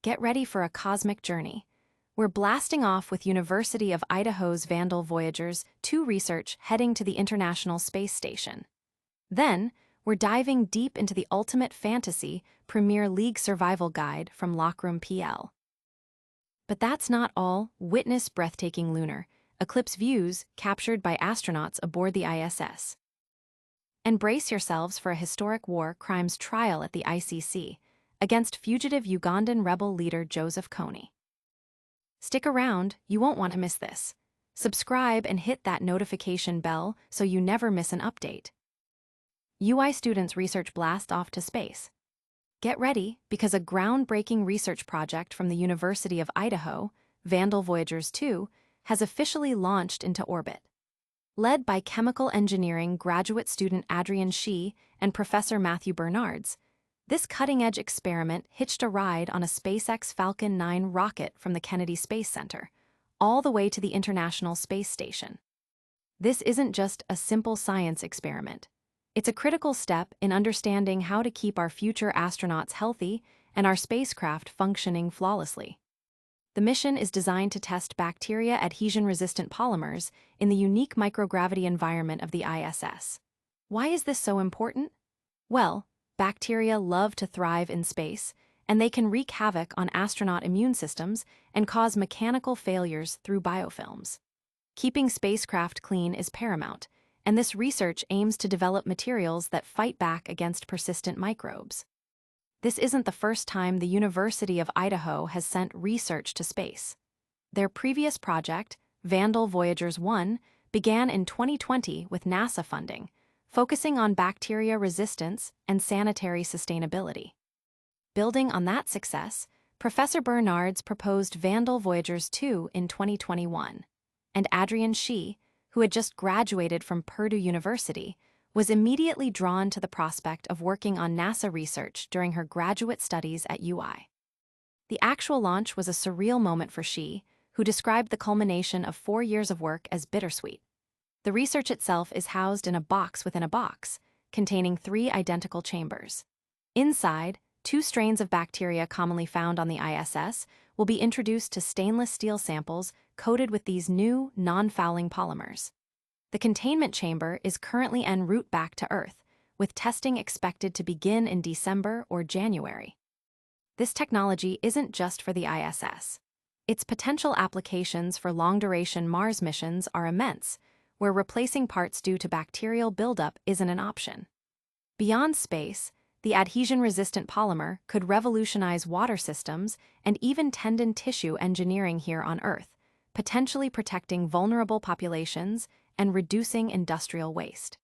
Get ready for a cosmic journey. We're blasting off with University of Idaho's Vandal Voyagers 2 research heading to the International Space Station. Then, we're diving deep into the ultimate fantasy Premier League survival guide from LockroomPL. But that's not all. Witness breathtaking lunar eclipse views captured by astronauts aboard the ISS. And brace yourselves for a historic war crimes trial at the ICC against fugitive Ugandan rebel leader Joseph Kony. Stick around, you won't want to miss this. Subscribe and hit that notification bell so you never miss an update. UI students research blast off to space. Get ready, because a groundbreaking research project from the University of Idaho, Vandal Voyagers 2, has officially launched into orbit. Led by chemical engineering graduate student Adrian Shih and Professor Matthew Bernards, this cutting-edge experiment hitched a ride on a SpaceX Falcon 9 rocket from the Kennedy Space Center, all the way to the International Space Station. This isn't just a simple science experiment. It's a critical step in understanding how to keep our future astronauts healthy and our spacecraft functioning flawlessly. The mission is designed to test bacteria adhesion-resistant polymers in the unique microgravity environment of the ISS. Why is this so important? Well, bacteria love to thrive in space, and they can wreak havoc on astronaut immune systems and cause mechanical failures through biofilms. Keeping spacecraft clean is paramount, and this research aims to develop materials that fight back against persistent microbes. This isn't the first time the University of Idaho has sent research to space. Their previous project, Vandal Voyagers 1, began in 2020 with NASA funding, focusing on bacteria resistance and sanitary sustainability. Building on that success, Professor Bernards proposed Vandal Voyagers 2 in 2021, and Adrian Shih, who had just graduated from Purdue University, was immediately drawn to the prospect of working on NASA research during her graduate studies at UI. The actual launch was a surreal moment for Shih, who described the culmination of 4 years of work as bittersweet. The research itself is housed in a box within a box, containing 3 identical chambers. Inside, 2 strains of bacteria commonly found on the ISS will be introduced to stainless steel samples coated with these new, non-fouling polymers. The containment chamber is currently en route back to Earth, with testing expected to begin in December or January. This technology isn't just for the ISS. Its potential applications for long-duration Mars missions are immense, where replacing parts due to bacterial buildup isn't an option. Beyond space, the adhesion-resistant polymer could revolutionize water systems and even tendon tissue engineering here on Earth, potentially protecting vulnerable populations and reducing industrial waste.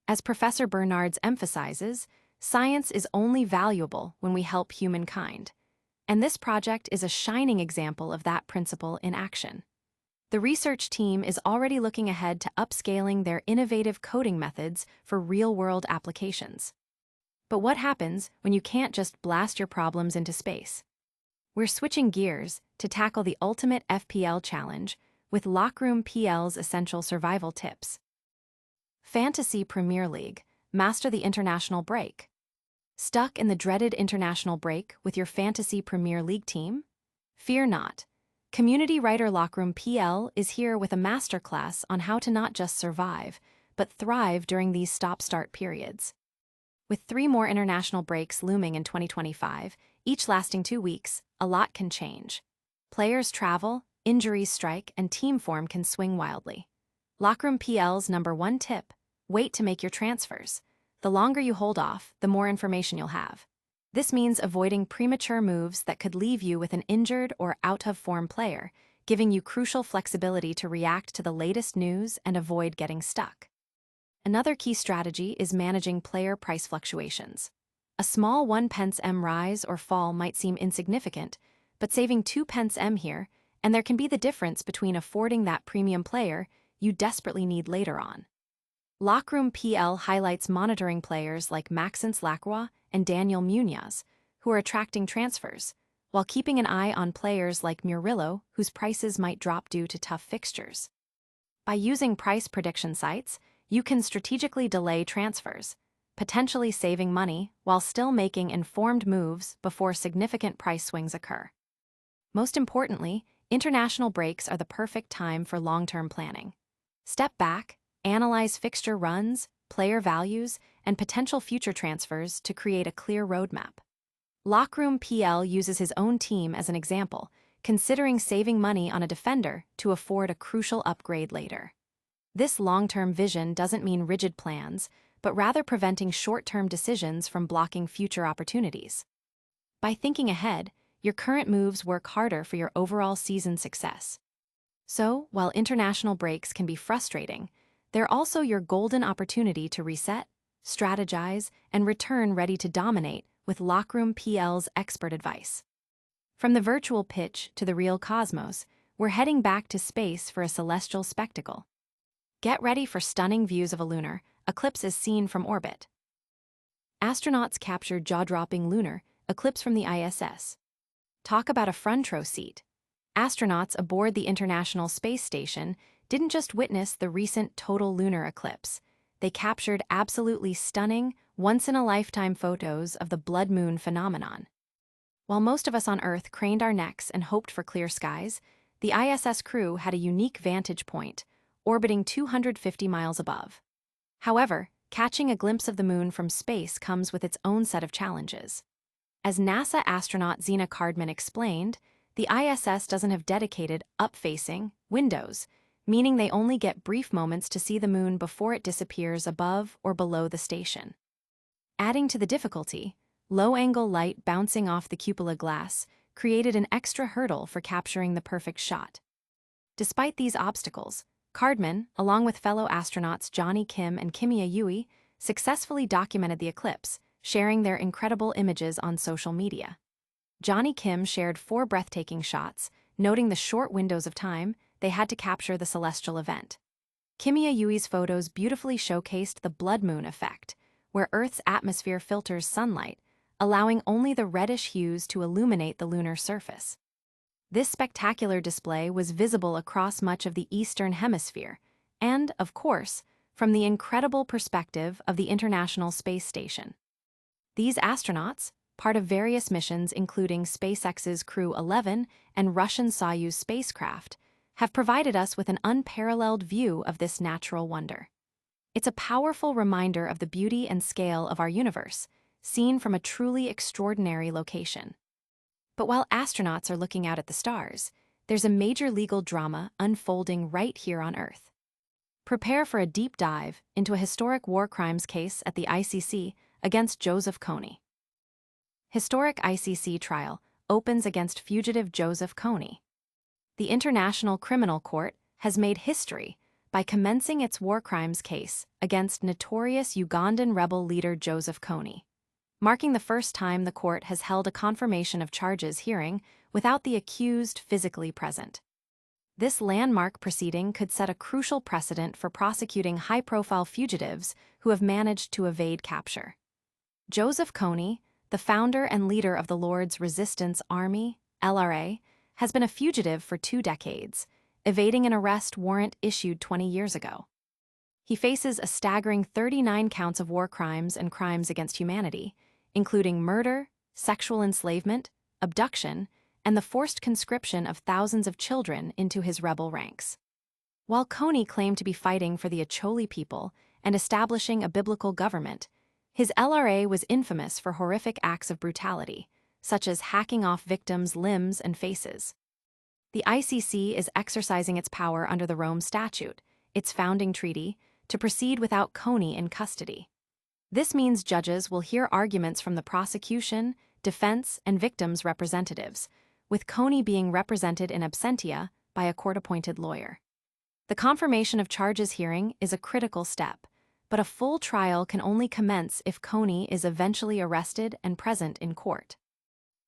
As Professor Bernards emphasizes, science is only valuable when we help humankind, and this project is a shining example of that principle in action. The research team is already looking ahead to upscaling their innovative coding methods for real-world applications. But what happens when you can't just blast your problems into space? We're switching gears to tackle the ultimate FPL challenge with LockroomPL's essential survival tips. Fantasy Premier League, master the international break. Stuck in the dreaded international break with your Fantasy Premier League team? Fear not. Community writer LockroomPL is here with a masterclass on how to not just survive, but thrive during these stop-start periods. With 3 more international breaks looming in 2025, each lasting 2 weeks, a lot can change. Players travel, injuries strike, and team form can swing wildly. LockroomPL's #1 tip: wait to make your transfers. The longer you hold off, the more information you'll have. This means avoiding premature moves that could leave you with an injured or out-of-form player, giving you crucial flexibility to react to the latest news and avoid getting stuck. Another key strategy is managing player price fluctuations. A small 1 pence M rise or fall might seem insignificant, but saving 2 pence M here, and there can be the difference between affording that premium player you desperately need later on. LockroomPL highlights monitoring players like Maxence Lacroix and Daniel Munoz, who are attracting transfers, while keeping an eye on players like Murillo, whose prices might drop due to tough fixtures. By using price prediction sites, you can strategically delay transfers. potentially saving money while still making informed moves before significant price swings occur. Most importantly, international breaks are the perfect time for long-term planning. Step back, analyze fixture runs, player values, and potential future transfers to create a clear roadmap. LockroomPL uses his own team as an example, considering saving money on a defender to afford a crucial upgrade later. This long-term vision doesn't mean rigid plans, but rather preventing short-term decisions from blocking future opportunities. By thinking ahead, your current moves work harder for your overall season success. So, while international breaks can be frustrating, they're also your golden opportunity to reset, strategize, and return ready to dominate with LockroomPL's expert advice. From the virtual pitch to the real cosmos, we're heading back to space for a celestial spectacle. Get ready for stunning views of a lunar eclipse as seen from orbit. Astronauts captured jaw-dropping lunar eclipse from the ISS. Talk about a front row seat. Astronauts aboard the International Space Station didn't just witness the recent total lunar eclipse. They captured absolutely stunning, once-in-a-lifetime photos of the blood moon phenomenon. While most of us on Earth craned our necks and hoped for clear skies, the ISS crew had a unique vantage point, orbiting 250 miles above. However, catching a glimpse of the moon from space comes with its own set of challenges. As NASA astronaut Zena Cardman explained, the ISS doesn't have dedicated, up-facing windows, meaning they only get brief moments to see the moon before it disappears above or below the station. Adding to the difficulty, low-angle light bouncing off the cupola glass created an extra hurdle for capturing the perfect shot. Despite these obstacles, Cardman, along with fellow astronauts Johnny Kim and Kimia Yui, successfully documented the eclipse, sharing their incredible images on social media. Johnny Kim shared 4 breathtaking shots, noting the short windows of time they had to capture the celestial event. Kimia Yui's photos beautifully showcased the blood moon effect, where Earth's atmosphere filters sunlight, allowing only the reddish hues to illuminate the lunar surface. This spectacular display was visible across much of the Eastern Hemisphere, and, of course, from the incredible perspective of the International Space Station. These astronauts, part of various missions including SpaceX's Crew 11 and Russian Soyuz spacecraft, have provided us with an unparalleled view of this natural wonder. It's a powerful reminder of the beauty and scale of our universe, seen from a truly extraordinary location. But while astronauts are looking out at the stars, there's a major legal drama unfolding right here on Earth. Prepare for a deep dive into a historic war crimes case at the ICC against Joseph Kony. Historic ICC trial opens against fugitive Joseph Kony. The International Criminal Court has made history by commencing its war crimes case against notorious Ugandan rebel leader Joseph Kony, marking the first time the court has held a confirmation of charges hearing without the accused physically present. This landmark proceeding could set a crucial precedent for prosecuting high-profile fugitives who have managed to evade capture. Joseph Kony, the founder and leader of the Lord's Resistance Army, LRA, has been a fugitive for 2 decades, evading an arrest warrant issued 20 years ago. He faces a staggering 39 counts of war crimes and crimes against humanity, including murder, sexual enslavement, abduction, and the forced conscription of thousands of children into his rebel ranks. While Kony claimed to be fighting for the Acholi people and establishing a biblical government, his LRA was infamous for horrific acts of brutality, such as hacking off victims' limbs and faces. The ICC is exercising its power under the Rome Statute, its founding treaty, to proceed without Kony in custody. This means judges will hear arguments from the prosecution, defense, and victims' representatives, with Kony being represented in absentia by a court-appointed lawyer. The confirmation of charges hearing is a critical step, but a full trial can only commence if Kony is eventually arrested and present in court.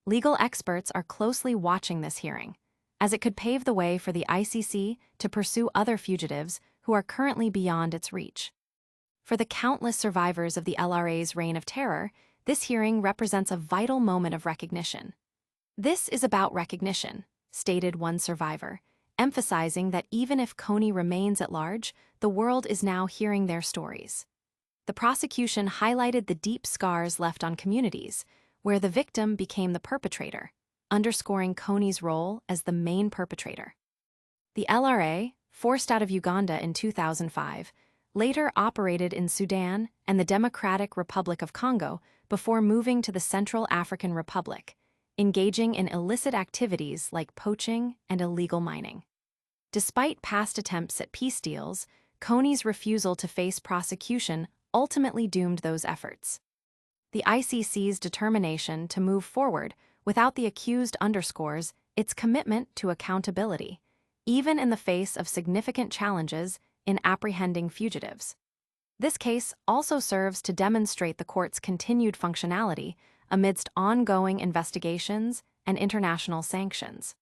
Legal experts are closely watching this hearing, as it could pave the way for the ICC to pursue other fugitives who are currently beyond its reach. For the countless survivors of the LRA's reign of terror, this hearing represents a vital moment of recognition. "This is about recognition," stated one survivor, emphasizing that even if Kony remains at large, the world is now hearing their stories. The prosecution highlighted the deep scars left on communities, where the victim became the perpetrator, underscoring Kony's role as the main perpetrator. The LRA, forced out of Uganda in 2005, later operated in Sudan and the Democratic Republic of Congo before moving to the Central African Republic, engaging in illicit activities like poaching and illegal mining. Despite past attempts at peace deals, Kony's refusal to face prosecution ultimately doomed those efforts. The ICC's determination to move forward without the accused underscores its commitment to accountability, even in the face of significant challenges in apprehending fugitives. This case also serves to demonstrate the court's continued functionality amidst ongoing investigations and international sanctions.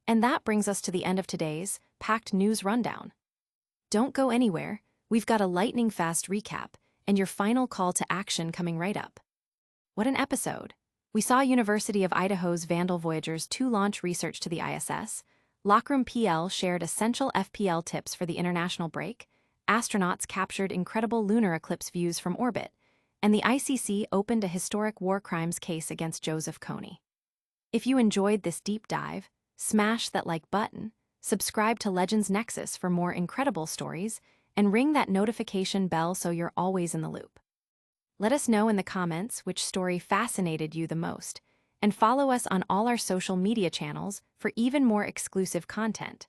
And that brings us to the end of today's packed news rundown. Don't go anywhere, we've got a lightning-fast recap and your final call to action coming right up. What an episode! We saw University of Idaho's Vandal Voyagers 2 launch research to the ISS, LockroomPL shared essential FPL tips for the international break, astronauts captured incredible lunar eclipse views from orbit, and the ICC opened a historic war crimes case against Joseph Kony. If you enjoyed this deep dive, smash that like button, subscribe to Legends Nexus for more incredible stories, and ring that notification bell so you're always in the loop. Let us know in the comments which story fascinated you the most, and follow us on all our social media channels for even more exclusive content.